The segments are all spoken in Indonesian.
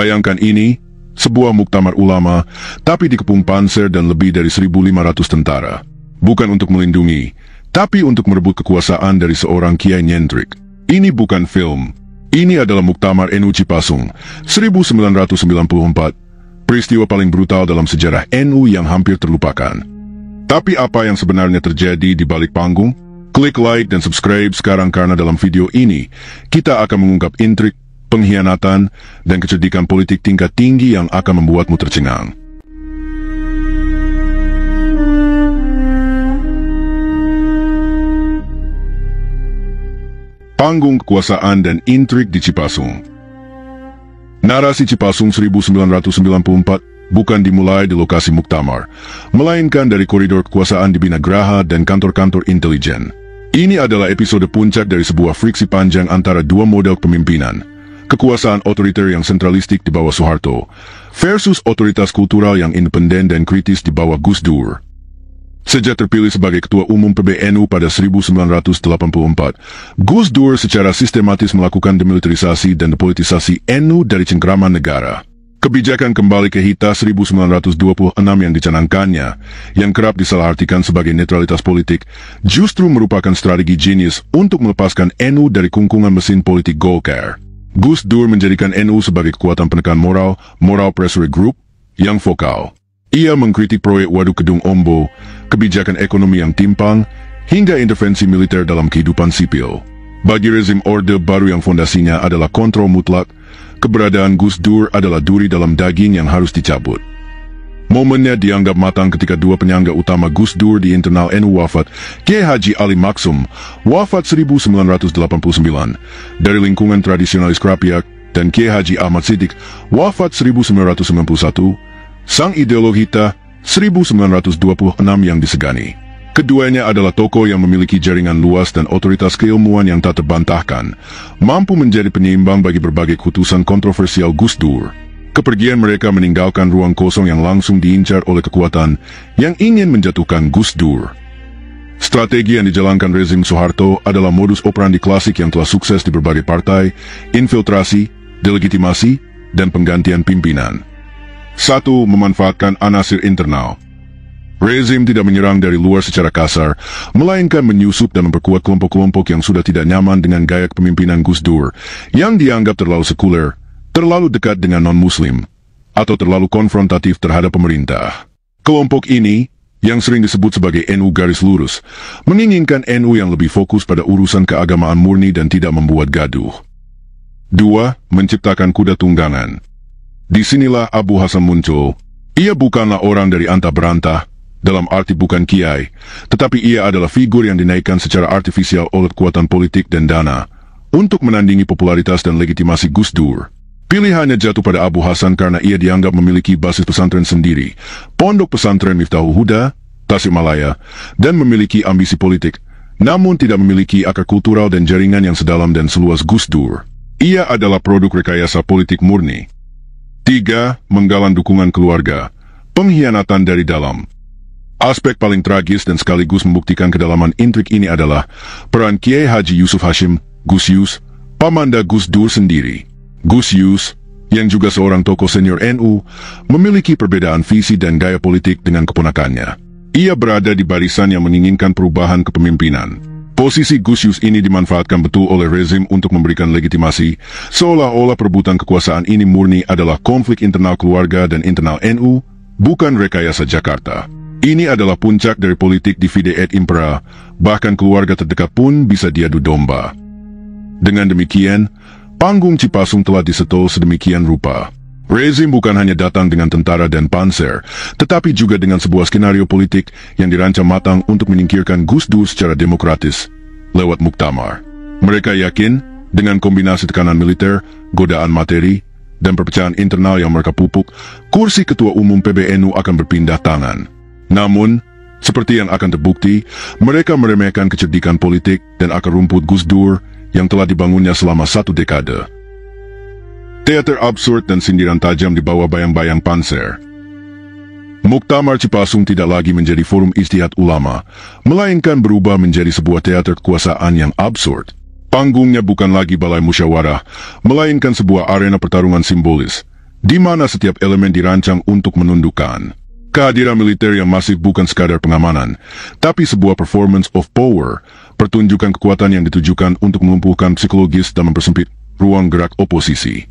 Bayangkan ini, sebuah muktamar ulama, tapi dikepung panser dan lebih dari 1.500 tentara. Bukan untuk melindungi, tapi untuk merebut kekuasaan dari seorang kiai nyentrik. Ini bukan film. Ini adalah Muktamar NU Cipasung, 1994. Peristiwa paling brutal dalam sejarah NU yang hampir terlupakan. Tapi apa yang sebenarnya terjadi di balik panggung? Klik like dan subscribe sekarang karena dalam video ini, kita akan mengungkap intrik, pengkhianatan, dan kecerdikan politik tingkat tinggi yang akan membuatmu tercengang. Panggung kekuasaan dan intrik di Cipasung. Narasi Cipasung 1994 bukan dimulai di lokasi muktamar, melainkan dari koridor kekuasaan di Binagraha dan kantor-kantor intelijen. Ini adalah episode puncak dari sebuah friksi panjang antara dua model kepemimpinan, kekuasaan otoriter yang sentralistik di bawah Soeharto, versus otoritas kultural yang independen dan kritis di bawah Gus Dur. Sejak terpilih sebagai Ketua Umum PBNU pada 1984, Gus Dur secara sistematis melakukan demilitarisasi dan depolitisasi NU dari cengkraman negara. Kebijakan kembali ke HITA 1926 yang dicanangkannya, yang kerap disalahartikan sebagai netralitas politik, justru merupakan strategi jenius untuk melepaskan NU dari kungkungan mesin politik Golkar. Gus Dur menjadikan NU sebagai kekuatan penekan moral pressure group, yang vokal. Ia mengkritik proyek Waduk Kedung Ombo, kebijakan ekonomi yang timpang, hingga intervensi militer dalam kehidupan sipil. Bagi rezim Orde Baru yang fondasinya adalah kontrol mutlak, keberadaan Gus Dur adalah duri dalam daging yang harus dicabut. Momennya dianggap matang ketika dua penyangga utama Gus Dur di internal NU wafat, Kiai Haji Ali Maksum, wafat 1989, dari lingkungan tradisionalis Krapiak, dan Kiai Haji Ahmad Siddiq, wafat 1991, sang ideolog HITA 1926 yang disegani. Keduanya adalah tokoh yang memiliki jaringan luas dan otoritas keilmuan yang tak terbantahkan, mampu menjadi penyeimbang bagi berbagai keputusan kontroversial Gus Dur. Kepergian mereka meninggalkan ruang kosong yang langsung diincar oleh kekuatan yang ingin menjatuhkan Gus Dur. Strategi yang dijalankan rezim Soeharto adalah modus operandi klasik yang telah sukses di berbagai partai, infiltrasi, delegitimasi, dan penggantian pimpinan. 1. Memanfaatkan anasir internal. Rezim tidak menyerang dari luar secara kasar, melainkan menyusup dan memperkuat kelompok-kelompok yang sudah tidak nyaman dengan gaya kepemimpinan Gus Dur, yang dianggap terlalu sekuler, terlalu dekat dengan non-muslim, atau terlalu konfrontatif terhadap pemerintah. Kelompok ini, yang sering disebut sebagai NU garis lurus, menginginkan NU yang lebih fokus pada urusan keagamaan murni dan tidak membuat gaduh. 2. Menciptakan kuda tunggangan. Disinilah Abu Hasan muncul. Ia bukanlah orang dari antah berantah, dalam arti bukan kiai, tetapi ia adalah figur yang dinaikkan secara artifisial oleh kekuatan politik dan dana, untuk menandingi popularitas dan legitimasi Gus Dur. Pilihannya jatuh pada Abu Hasan karena ia dianggap memiliki basis pesantren sendiri, Pondok Pesantren Miftahul Huda, Tasikmalaya, dan memiliki ambisi politik, namun tidak memiliki akar kultural dan jaringan yang sedalam dan seluas Gus Dur. Ia adalah produk rekayasa politik murni. 3. Menggalang dukungan keluarga. Pengkhianatan dari dalam. Aspek paling tragis dan sekaligus membuktikan kedalaman intrik ini adalah peran Kiai Haji Yusuf Hashim, Gus Yus, pamanda Gus Dur sendiri. Gus Yus, yang juga seorang tokoh senior NU, memiliki perbedaan visi dan gaya politik dengan keponakannya. Ia berada di barisan yang menginginkan perubahan kepemimpinan. Posisi Gus Yus ini dimanfaatkan betul oleh rezim untuk memberikan legitimasi, seolah-olah perebutan kekuasaan ini murni adalah konflik internal keluarga dan internal NU, bukan rekayasa Jakarta. Ini adalah puncak dari politik divide et impera, bahkan keluarga terdekat pun bisa diadu domba. Dengan demikian, panggung Cipasung telah disetol sedemikian rupa. Rezim bukan hanya datang dengan tentara dan panser, tetapi juga dengan sebuah skenario politik yang dirancang matang untuk menyingkirkan Gus Dur secara demokratis, lewat muktamar. Mereka yakin, dengan kombinasi tekanan militer, godaan materi, dan perpecahan internal yang mereka pupuk, kursi Ketua Umum PBNU akan berpindah tangan. Namun, seperti yang akan terbukti, mereka meremehkan kecerdikan politik dan akar rumput Gus Dur yang telah dibangunnya selama 1 dekade. Teater absurd dan sindiran tajam di bawah bayang-bayang panser. Muktamar Cipasung tidak lagi menjadi forum ijtihad ulama, melainkan berubah menjadi sebuah teater kekuasaan yang absurd. Panggungnya bukan lagi balai musyawarah, melainkan sebuah arena pertarungan simbolis, di mana setiap elemen dirancang untuk menundukkan. Kehadiran militer yang masif bukan sekadar pengamanan, tapi sebuah performance of power, pertunjukan kekuatan yang ditujukan untuk melumpuhkan psikologis dan mempersempit ruang gerak oposisi.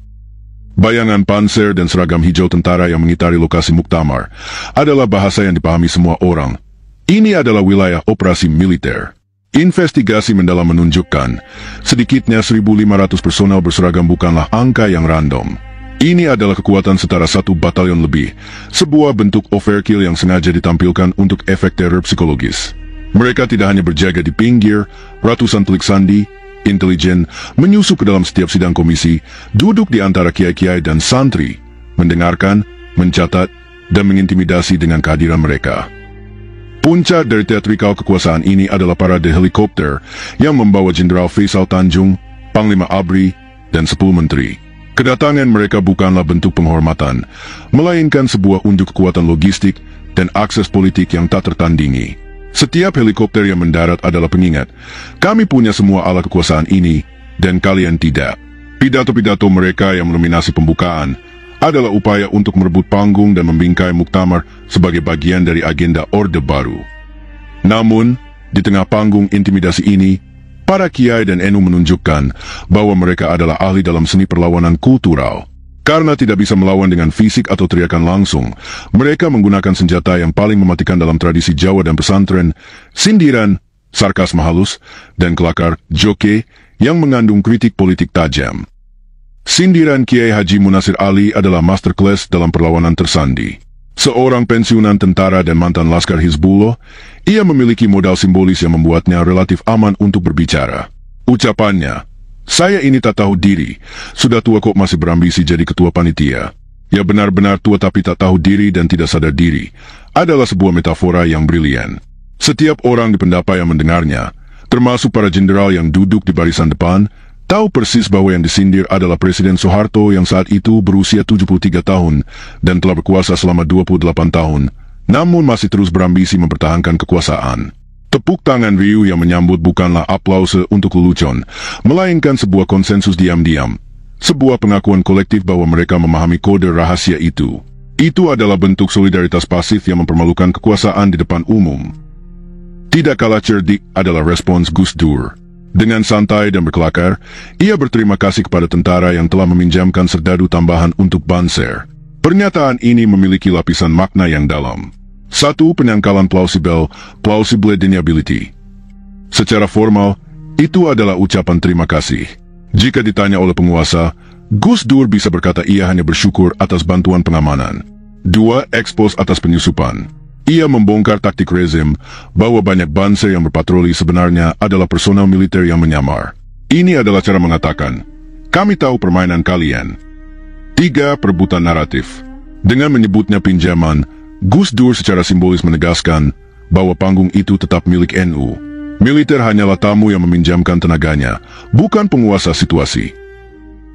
Bayangan panser dan seragam hijau tentara yang mengitari lokasi muktamar adalah bahasa yang dipahami semua orang. Ini adalah wilayah operasi militer. Investigasi mendalam menunjukkan, sedikitnya 1.500 personel berseragam bukanlah angka yang random. Ini adalah kekuatan setara 1 batalion lebih, sebuah bentuk overkill yang sengaja ditampilkan untuk efek teror psikologis. Mereka tidak hanya berjaga di pinggir, ratusan telik sandi, intelijen, menyusup ke dalam setiap sidang komisi, duduk di antara kiai-kiai dan santri, mendengarkan, mencatat, dan mengintimidasi dengan kehadiran mereka. Puncak dari teatrikal kekuasaan ini adalah parade helikopter yang membawa Jenderal Faisal Tanjung, Panglima ABRI, dan 10 menteri. Kedatangan mereka bukanlah bentuk penghormatan, melainkan sebuah unjuk kekuatan logistik dan akses politik yang tak tertandingi. Setiap helikopter yang mendarat adalah pengingat, kami punya semua alat kekuasaan ini, dan kalian tidak. Pidato-pidato mereka yang mendominasi pembukaan adalah upaya untuk merebut panggung dan membingkai muktamar sebagai bagian dari agenda Orde Baru. Namun, di tengah panggung intimidasi ini, para kiai dan NU menunjukkan bahwa mereka adalah ahli dalam seni perlawanan kultural. Karena tidak bisa melawan dengan fisik atau teriakan langsung, mereka menggunakan senjata yang paling mematikan dalam tradisi Jawa dan pesantren, sindiran, sarkasme halus, dan kelakar joke yang mengandung kritik politik tajam. Sindiran Kiai Haji Munasir Ali adalah masterclass dalam perlawanan tersandi. Seorang pensiunan tentara dan mantan laskar Hizbullah, ia memiliki modal simbolis yang membuatnya relatif aman untuk berbicara. Ucapannya, "Saya ini tak tahu diri, sudah tua kok masih berambisi jadi ketua panitia." Ya benar-benar tua tapi tak tahu diri dan tidak sadar diri, adalah sebuah metafora yang brilian. Setiap orang di pendapat yang mendengarnya, termasuk para jenderal yang duduk di barisan depan, tahu persis bahwa yang disindir adalah Presiden Soeharto yang saat itu berusia 73 tahun dan telah berkuasa selama 28 tahun, namun masih terus berambisi mempertahankan kekuasaan. Tepuk tangan riuh yang menyambut bukanlah aplause untuk lelucon, melainkan sebuah konsensus diam-diam. Sebuah pengakuan kolektif bahwa mereka memahami kode rahasia itu. Itu adalah bentuk solidaritas pasif yang mempermalukan kekuasaan di depan umum. Tidak kalah cerdik adalah respons Gus Dur. Dengan santai dan berkelakar, ia berterima kasih kepada tentara yang telah meminjamkan serdadu tambahan untuk Banser. Pernyataan ini memiliki lapisan makna yang dalam. 1. Penyangkalan plausible deniability. Secara formal, itu adalah ucapan terima kasih. Jika ditanya oleh penguasa, Gus Dur bisa berkata ia hanya bersyukur atas bantuan pengamanan. 2. Expose atas penyusupan. Ia membongkar taktik rezim bahwa banyak Banser yang berpatroli sebenarnya adalah personel militer yang menyamar. Ini adalah cara mengatakan, kami tahu permainan kalian. 3. Perebutan naratif. Dengan menyebutnya pinjaman, Gus Dur secara simbolis menegaskan bahwa panggung itu tetap milik NU. Militer hanyalah tamu yang meminjamkan tenaganya, bukan penguasa situasi.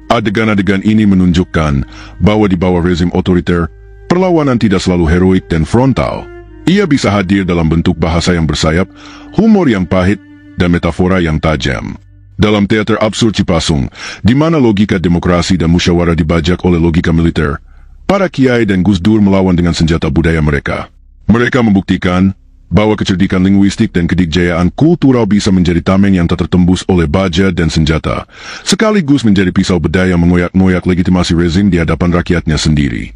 Adegan-adegan ini menunjukkan bahwa di bawah rezim otoriter, perlawanan tidak selalu heroik dan frontal. Ia bisa hadir dalam bentuk bahasa yang bersayap, humor yang pahit, dan metafora yang tajam. Dalam teater absurd Cipasung, di mana logika demokrasi dan musyawarah dibajak oleh logika militer, para kiai dan Gus Dur melawan dengan senjata budaya mereka. Mereka membuktikan bahwa kecerdikan linguistik dan kedikjayaan kultural bisa menjadi tameng yang tak tertembus oleh baja dan senjata, sekaligus menjadi pisau bedah yang mengoyak-ngoyak legitimasi rezim di hadapan rakyatnya sendiri.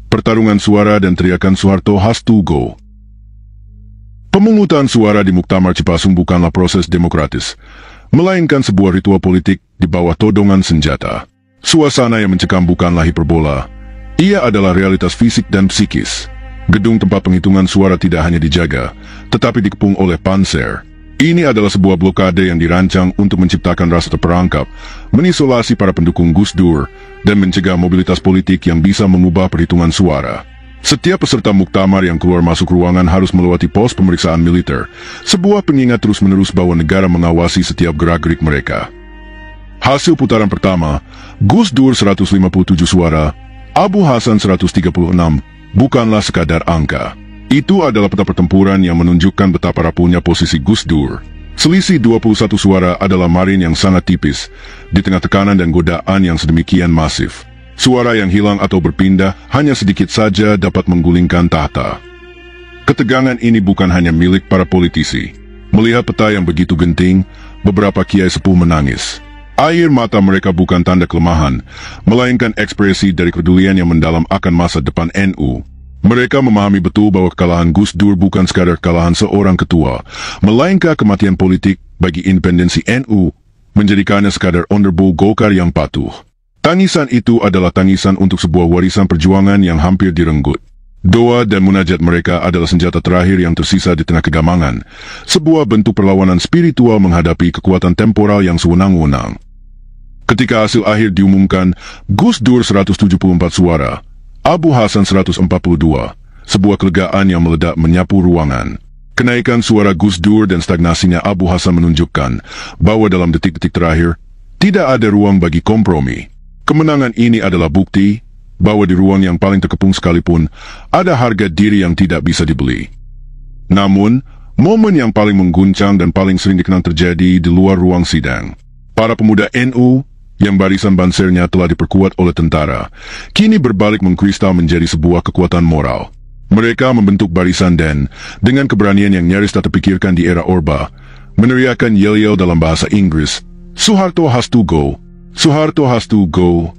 Pertarungan suara dan teriakan Soeharto has to go. Pemungutan suara di Muktamar Cipasung bukanlah proses demokratis, melainkan sebuah ritual politik di bawah todongan senjata. Suasana yang mencekam bukanlah hiperbola, ia adalah realitas fisik dan psikis. Gedung tempat penghitungan suara tidak hanya dijaga, tetapi dikepung oleh panser. Ini adalah sebuah blokade yang dirancang untuk menciptakan rasa terperangkap, mengisolasi para pendukung Gus Dur, dan mencegah mobilitas politik yang bisa mengubah perhitungan suara. Setiap peserta muktamar yang keluar masuk ruangan harus melewati pos pemeriksaan militer, sebuah pengingat terus-menerus bahwa negara mengawasi setiap gerak-gerik mereka. Hasil putaran pertama, Gus Dur 157 suara, Abu Hasan 136, bukanlah sekadar angka. Itu adalah peta pertempuran yang menunjukkan betapa rapuhnya posisi Gus Dur. Selisih 21 suara adalah margin yang sangat tipis, di tengah tekanan dan godaan yang sedemikian masif. Suara yang hilang atau berpindah hanya sedikit saja dapat menggulingkan tahta. Ketegangan ini bukan hanya milik para politisi. Melihat peta yang begitu genting, beberapa kiai sepuh menangis. Air mata mereka bukan tanda kelemahan, melainkan ekspresi dari kepedulian yang mendalam akan masa depan NU. Mereka memahami betul bahwa kekalahan Gus Dur bukan sekadar kekalahan seorang ketua, melainkan kematian politik bagi independensi NU, menjadikannya sekadar honorable Golkar yang patuh. Tangisan itu adalah tangisan untuk sebuah warisan perjuangan yang hampir direnggut. Doa dan munajat mereka adalah senjata terakhir yang tersisa di tengah kegamangan, sebuah bentuk perlawanan spiritual menghadapi kekuatan temporal yang sewenang-wenang. Ketika hasil akhir diumumkan, Gus Dur 174 suara, Abu Hasan 142, sebuah kelegaan yang meledak menyapu ruangan. Kenaikan suara Gus Dur dan stagnasinya Abu Hasan menunjukkan bahwa dalam detik-detik terakhir, tidak ada ruang bagi kompromi. Kemenangan ini adalah bukti bahwa di ruang yang paling terkepung sekalipun, ada harga diri yang tidak bisa dibeli. Namun, momen yang paling mengguncang dan paling sering dikenang terjadi di luar ruang sidang. Para pemuda NU, yang barisan bansernya telah diperkuat oleh tentara, kini berbalik mengkristal menjadi sebuah kekuatan moral. Mereka membentuk barisan dan, dengan keberanian yang nyaris tak terpikirkan di era Orba, meneriakkan yel-yel dalam bahasa Inggris, "Suharto has to go! Suharto has to go!"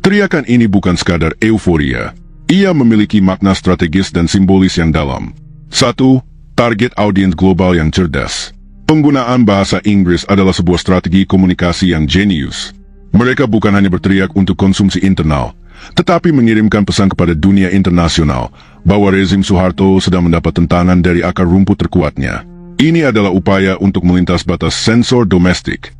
Teriakan ini bukan sekadar euforia. Ia memiliki makna strategis dan simbolis yang dalam. 1. Target audiens global yang cerdas. Penggunaan bahasa Inggris adalah sebuah strategi komunikasi yang jenius. Mereka bukan hanya berteriak untuk konsumsi internal, tetapi mengirimkan pesan kepada dunia internasional bahwa rezim Suharto sedang mendapat tentangan dari akar rumput terkuatnya. Ini adalah upaya untuk melintas batas sensor domestik.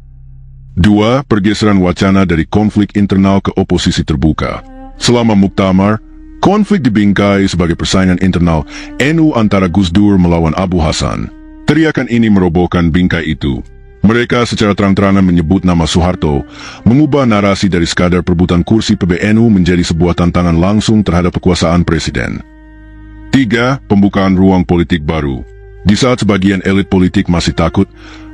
2. Pergeseran wacana dari konflik internal ke oposisi terbuka. Selama Muktamar, konflik dibingkai sebagai persaingan internal NU antara Gus Dur melawan Abu Hasan. Teriakan ini merobohkan bingkai itu. Mereka secara terang-terangan menyebut nama Suharto, mengubah narasi dari sekadar perebutan kursi PBNU menjadi sebuah tantangan langsung terhadap kekuasaan presiden. 3. Pembukaan ruang politik baru. Di saat sebagian elit politik masih takut,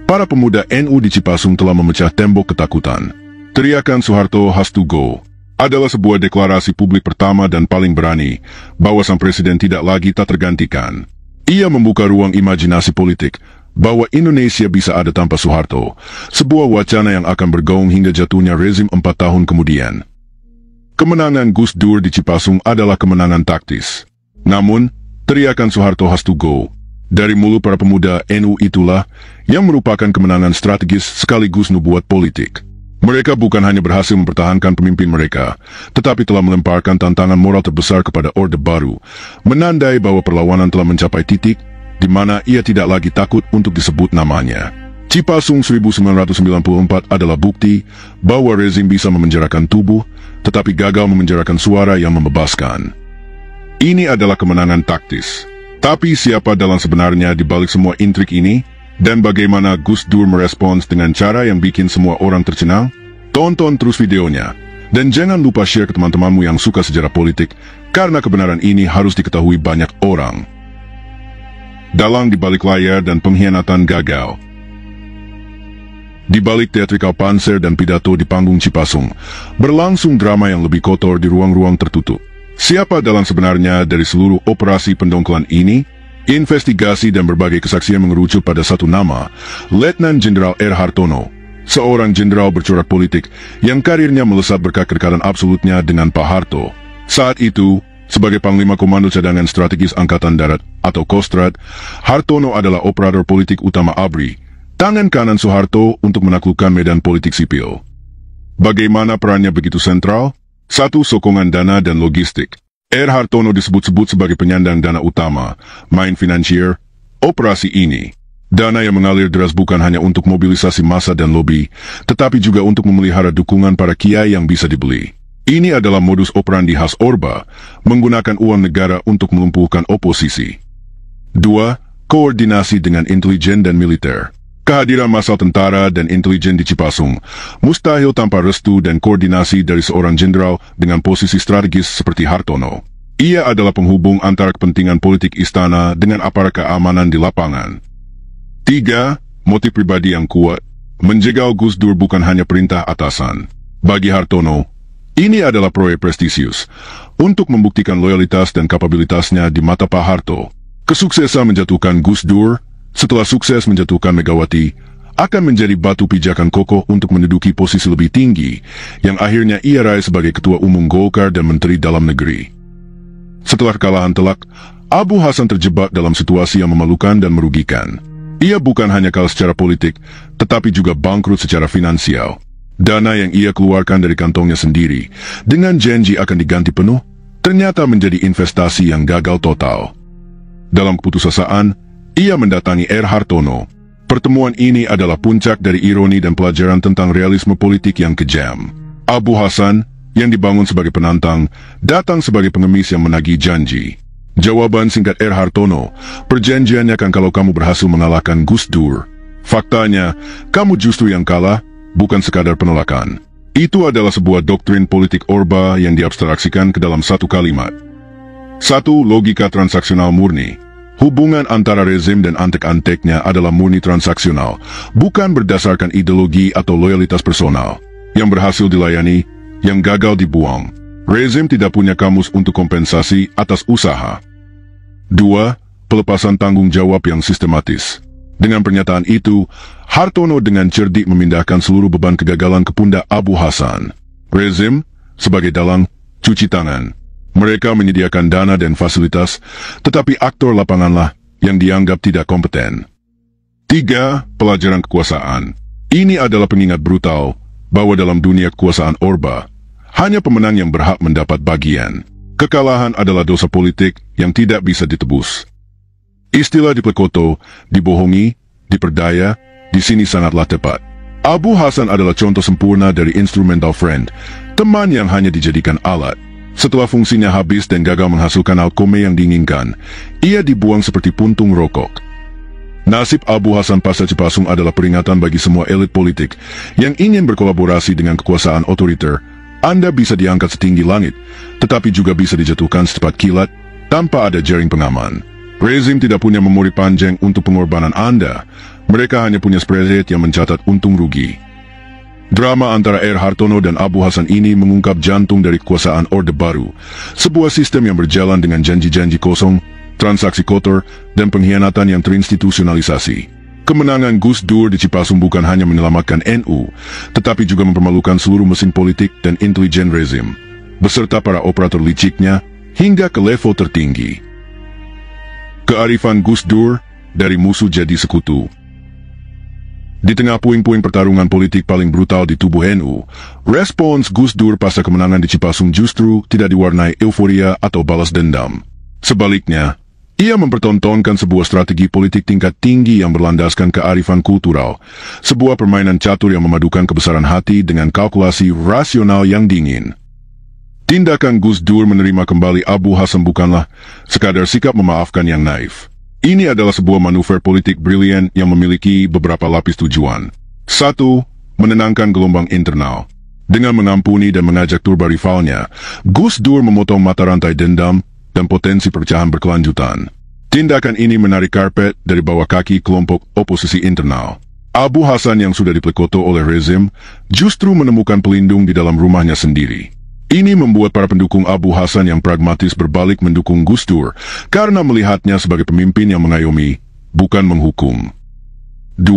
para pemuda NU di Cipasung telah memecah tembok ketakutan. Teriakan Suharto has to go adalah sebuah deklarasi publik pertama dan paling berani bahwa sang presiden tidak lagi tak tergantikan. Ia membuka ruang imajinasi politik bahwa Indonesia bisa ada tanpa Suharto, sebuah wacana yang akan bergaung hingga jatuhnya rezim 4 tahun kemudian. Kemenangan Gus Dur di Cipasung adalah kemenangan taktis. Namun, teriakan Suharto has to go dari mulut para pemuda NU itulah yang merupakan kemenangan strategis sekaligus nubuat politik. Mereka bukan hanya berhasil mempertahankan pemimpin mereka, tetapi telah melemparkan tantangan moral terbesar kepada Orde Baru, menandai bahwa perlawanan telah mencapai titik di mana ia tidak lagi takut untuk disebut namanya. Cipasung 1994 adalah bukti bahwa rezim bisa memenjarakan tubuh, tetapi gagal memenjarakan suara yang membebaskan. Ini adalah kemenangan taktis. Tapi siapa dalam sebenarnya di balik semua intrik ini? Dan bagaimana Gus Dur merespons dengan cara yang bikin semua orang tercengang? Tonton terus videonya. Dan jangan lupa share ke teman-temanmu yang suka sejarah politik, karena kebenaran ini harus diketahui banyak orang. Dalang di balik layar dan pengkhianatan gagal. Di balik teatrikal panser dan pidato di panggung Cipasung, berlangsung drama yang lebih kotor di ruang-ruang tertutup. Siapa dalam sebenarnya dari seluruh operasi pendongkelan ini? Investigasi dan berbagai kesaksian mengerucut pada satu nama, Letnan Jenderal R. Hartono, seorang jenderal bercorak politik yang karirnya melesat berkat kedekatan absolutnya dengan Pak Harto. Saat itu, sebagai Panglima Komando Cadangan Strategis Angkatan Darat atau Kostrad, Hartono adalah operator politik utama ABRI, tangan kanan Soeharto untuk menaklukkan medan politik sipil. Bagaimana perannya begitu sentral? 1. Sokongan dana dan logistik. R. Hartono disebut-sebut sebagai penyandang dana utama, main finansier, operasi ini. Dana yang mengalir deras bukan hanya untuk mobilisasi massa dan lobi, tetapi juga untuk memelihara dukungan para kiai yang bisa dibeli. Ini adalah modus operandi khas Orba, menggunakan uang negara untuk melumpuhkan oposisi. 2. Koordinasi dengan intelijen dan militer. Kehadiran massal tentara dan intelijen di Cipasung mustahil tanpa restu dan koordinasi dari seorang jenderal dengan posisi strategis seperti Hartono. Ia adalah penghubung antara kepentingan politik istana dengan aparat keamanan di lapangan. 3. Motif pribadi yang kuat. Menjegal Gus Dur bukan hanya perintah atasan. Bagi Hartono, Ini adalah proyek prestisius untuk membuktikan loyalitas dan kapabilitasnya di mata Pak Harto. Kesuksesan menjatuhkan Gus Dur setelah sukses menjatuhkan Megawati akan menjadi batu pijakan kokoh untuk menduduki posisi lebih tinggi yang akhirnya ia raih sebagai Ketua Umum Golkar dan Menteri Dalam Negeri. Setelah kekalahan telak, Abu Hasan terjebak dalam situasi yang memalukan dan merugikan. Ia bukan hanya kalah secara politik, tetapi juga bangkrut secara finansial. Dana yang ia keluarkan dari kantongnya sendiri, dengan janji akan diganti penuh, ternyata menjadi investasi yang gagal total. Dalam keputusasaan, ia mendatangi R. Hartono. Pertemuan ini adalah puncak dari ironi dan pelajaran tentang realisme politik yang kejam. Abu Hasan, yang dibangun sebagai penantang, datang sebagai pengemis yang menagih janji. Jawaban singkat R. Hartono, perjanjiannya kan kalau kamu berhasil mengalahkan Gus Dur. Faktanya, kamu justru yang kalah, bukan sekadar penolakan. Itu adalah sebuah doktrin politik Orba yang diabstraksikan ke dalam satu kalimat. 1. Logika transaksional murni. Hubungan antara rezim dan antek-anteknya adalah murni transaksional, bukan berdasarkan ideologi atau loyalitas personal. Yang berhasil dilayani, yang gagal dibuang. Rezim tidak punya kamus untuk kompensasi atas usaha. 2. Pelepasan tanggung jawab yang sistematis. Dengan pernyataan itu, Hartono dengan cerdik memindahkan seluruh beban kegagalan ke pundak Abu Hasan. Rezim, sebagai dalang, cuci tangan. Mereka menyediakan dana dan fasilitas, tetapi aktor lapanganlah yang dianggap tidak kompeten. 3. Pelajaran kekuasaan. Ini adalah pengingat brutal bahwa dalam dunia kekuasaan Orba, hanya pemenang yang berhak mendapat bagian. Kekalahan adalah dosa politik yang tidak bisa ditebus. Istilah diplekoto, dibohongi, diperdaya, di sini sangatlah tepat. Abu Hasan adalah contoh sempurna dari instrumental friend, teman yang hanya dijadikan alat. Setelah fungsinya habis dan gagal menghasilkan alkome yang diinginkan, ia dibuang seperti puntung rokok. Nasib Abu Hasan pasca Cipasung adalah peringatan bagi semua elit politik yang ingin berkolaborasi dengan kekuasaan otoriter. Anda bisa diangkat setinggi langit, tetapi juga bisa dijatuhkan secepat kilat tanpa ada jaring pengaman. Rezim tidak punya memori panjang untuk pengorbanan Anda. Mereka hanya punya spreadsheet yang mencatat untung rugi. Drama antara R. Hartono dan Abu Hasan ini mengungkap jantung dari kekuasaan Orde Baru, sebuah sistem yang berjalan dengan janji-janji kosong, transaksi kotor, dan pengkhianatan yang terinstitusionalisasi. Kemenangan Gus Dur di Cipasung bukan hanya menyelamatkan NU, tetapi juga mempermalukan seluruh mesin politik dan intelijen rezim, beserta para operator liciknya hingga ke level tertinggi. Kearifan Gus Dur, dari musuh jadi sekutu. Di tengah puing-puing pertarungan politik paling brutal di tubuh NU, respons Gus Dur pasca kemenangan di Cipasung justru tidak diwarnai euforia atau balas dendam. Sebaliknya, ia mempertontonkan sebuah strategi politik tingkat tinggi yang berlandaskan kearifan kultural, sebuah permainan catur yang memadukan kebesaran hati dengan kalkulasi rasional yang dingin. Tindakan Gus Dur menerima kembali Abu Hasan bukanlah sekadar sikap memaafkan yang naif. Ini adalah sebuah manuver politik brilian yang memiliki beberapa lapis tujuan. 1. Menenangkan gelombang internal. Dengan mengampuni dan mengajak turba rivalnya, Gus Dur memotong mata rantai dendam dan potensi perpecahan berkelanjutan. Tindakan ini menarik karpet dari bawah kaki kelompok oposisi internal. Abu Hasan yang sudah diplekoto oleh rezim justru menemukan pelindung di dalam rumahnya sendiri. Ini membuat para pendukung Abu Hasan yang pragmatis berbalik mendukung Gus Dur karena melihatnya sebagai pemimpin yang mengayomi, bukan menghukum. 2.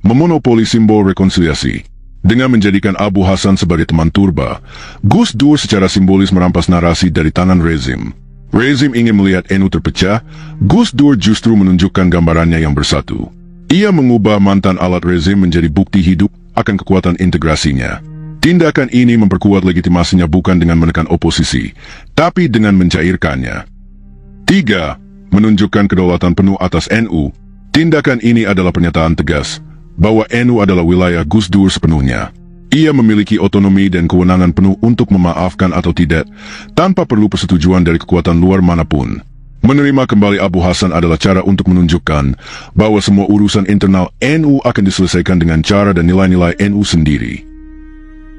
Memonopoli simbol rekonsiliasi. Dengan menjadikan Abu Hasan sebagai teman turba, Gus Dur secara simbolis merampas narasi dari tangan rezim. Rezim ingin melihat NU terpecah, Gus Dur justru menunjukkan gambarannya yang bersatu. Ia mengubah mantan alat rezim menjadi bukti hidup akan kekuatan integrasinya. Tindakan ini memperkuat legitimasinya bukan dengan menekan oposisi, tapi dengan mencairkannya. 3. Menunjukkan kedaulatan penuh atas NU. Tindakan ini adalah pernyataan tegas bahwa NU adalah wilayah Gus Dur sepenuhnya. Ia memiliki otonomi dan kewenangan penuh untuk memaafkan atau tidak, tanpa perlu persetujuan dari kekuatan luar manapun. Menerima kembali Abu Hasan adalah cara untuk menunjukkan bahwa semua urusan internal NU akan diselesaikan dengan cara dan nilai-nilai NU sendiri.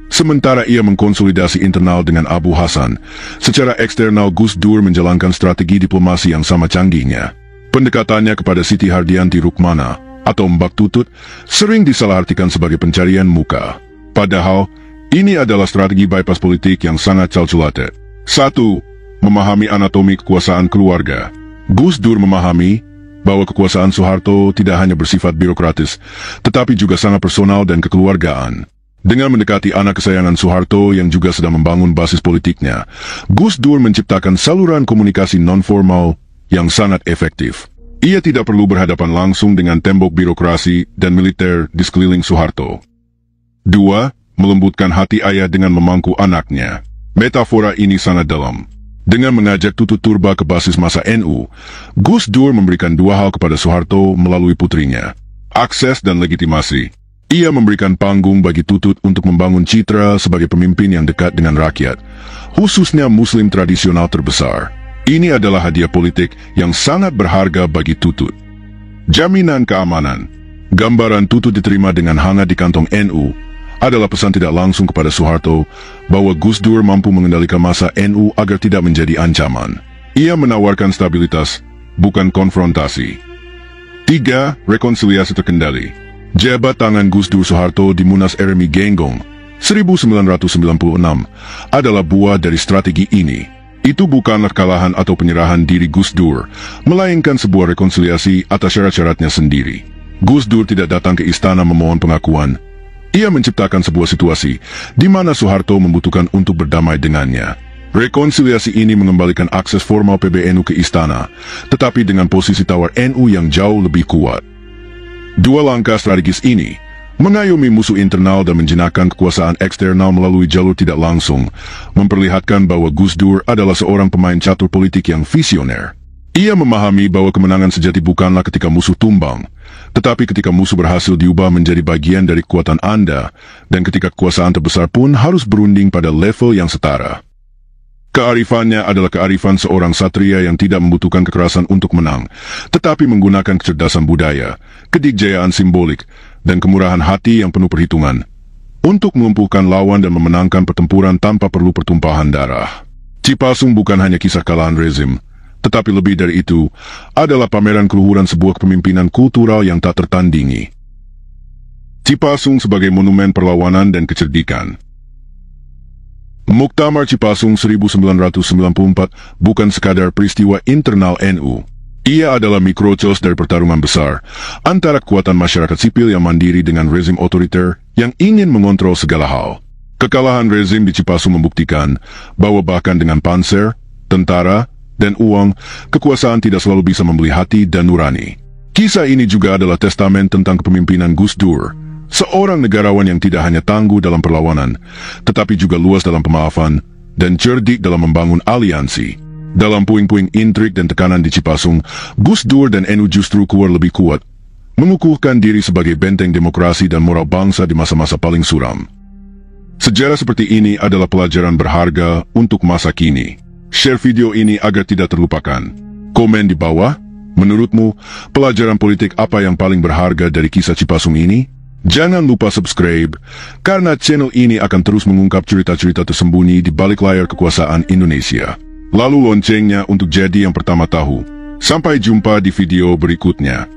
Sementara ia mengkonsolidasi internal dengan Abu Hasan, secara eksternal Gus Dur menjalankan strategi diplomasi yang sama canggihnya. Pendekatannya kepada Siti Hardianti Rukmana atau Mbak Tutut sering disalahartikan sebagai pencarian muka. Padahal, Ini adalah strategi bypass politik yang sangat calculated. 1. Memahami anatomi kekuasaan keluarga. Gus Dur memahami bahwa kekuasaan Soeharto tidak hanya bersifat birokratis, tetapi juga sangat personal dan kekeluargaan. Dengan mendekati anak kesayangan Soeharto yang juga sedang membangun basis politiknya, Gus Dur menciptakan saluran komunikasi non-formal yang sangat efektif. Ia tidak perlu berhadapan langsung dengan tembok birokrasi dan militer di sekeliling Soeharto. 2. Melembutkan hati ayah dengan memangku anaknya. Metafora ini sangat dalam. Dengan mengajak Tutut Turba ke basis massa NU, Gus Dur memberikan dua hal kepada Soeharto melalui putrinya: akses dan legitimasi. Ia memberikan panggung bagi Tutut untuk membangun citra sebagai pemimpin yang dekat dengan rakyat, khususnya Muslim tradisional terbesar. Ini adalah hadiah politik yang sangat berharga bagi Tutut. Jaminan keamanan. Gambaran Tutut diterima dengan hangat di kantong NU adalah pesan tidak langsung kepada Soeharto bahwa Gus Dur mampu mengendalikan massa NU agar tidak menjadi ancaman. Ia menawarkan stabilitas, bukan konfrontasi. 3. Rekonsiliasi terkendali. Jabat tangan Gus Dur Soeharto di Munas RMI Genggong 1996 adalah buah dari strategi ini. Itu bukanlah kekalahan atau penyerahan diri Gus Dur, melainkan sebuah rekonsiliasi atas syarat-syaratnya sendiri. Gus Dur tidak datang ke istana memohon pengakuan. Ia menciptakan sebuah situasi di mana Soeharto membutuhkan untuk berdamai dengannya. Rekonsiliasi ini mengembalikan akses formal PBNU ke istana, tetapi dengan posisi tawar NU yang jauh lebih kuat. Dua langkah strategis ini mengayomi musuh internal dan menjinakkan kekuasaan eksternal melalui jalur tidak langsung, memperlihatkan bahwa Gus Dur adalah seorang pemain catur politik yang visioner. Ia memahami bahwa kemenangan sejati bukanlah ketika musuh tumbang, tetapi ketika musuh berhasil diubah menjadi bagian dari kekuatan Anda, dan ketika kekuasaan terbesar pun harus berunding pada level yang setara. Kearifannya adalah kearifan seorang satria yang tidak membutuhkan kekerasan untuk menang, tetapi menggunakan kecerdasan budaya, kedikjayaan simbolik, dan kemurahan hati yang penuh perhitungan untuk melumpuhkan lawan dan memenangkan pertempuran tanpa perlu pertumpahan darah. Cipasung bukan hanya kisah kalahan rezim, tetapi lebih dari itu adalah pameran keluhuran sebuah kepemimpinan kultural yang tak tertandingi. Cipasung sebagai monumen perlawanan dan kecerdikan. Muktamar Cipasung 1994 bukan sekadar peristiwa internal NU. Ia adalah mikrocos dari pertarungan besar antara kekuatan masyarakat sipil yang mandiri dengan rezim otoriter yang ingin mengontrol segala hal. Kekalahan rezim di Cipasung membuktikan bahwa bahkan dengan panser, tentara, dan uang, kekuasaan tidak selalu bisa membeli hati dan nurani. Kisah ini juga adalah testamen tentang kepemimpinan Gus Dur, seorang negarawan yang tidak hanya tangguh dalam perlawanan, tetapi juga luas dalam pemaafan dan cerdik dalam membangun aliansi. Dalam puing-puing intrik dan tekanan di Cipasung, Gus Dur dan NU justru keluar lebih kuat, mengukuhkan diri sebagai benteng demokrasi dan moral bangsa di masa-masa paling suram. Sejarah seperti ini adalah pelajaran berharga untuk masa kini. Share video ini agar tidak terlupakan. Komen di bawah, menurutmu, pelajaran politik apa yang paling berharga dari kisah Cipasung ini? Jangan lupa subscribe, karena channel ini akan terus mengungkap cerita-cerita tersembunyi di balik layar kekuasaan Indonesia. Lalu loncengnya untuk jadi yang pertama tahu. Sampai jumpa di video berikutnya.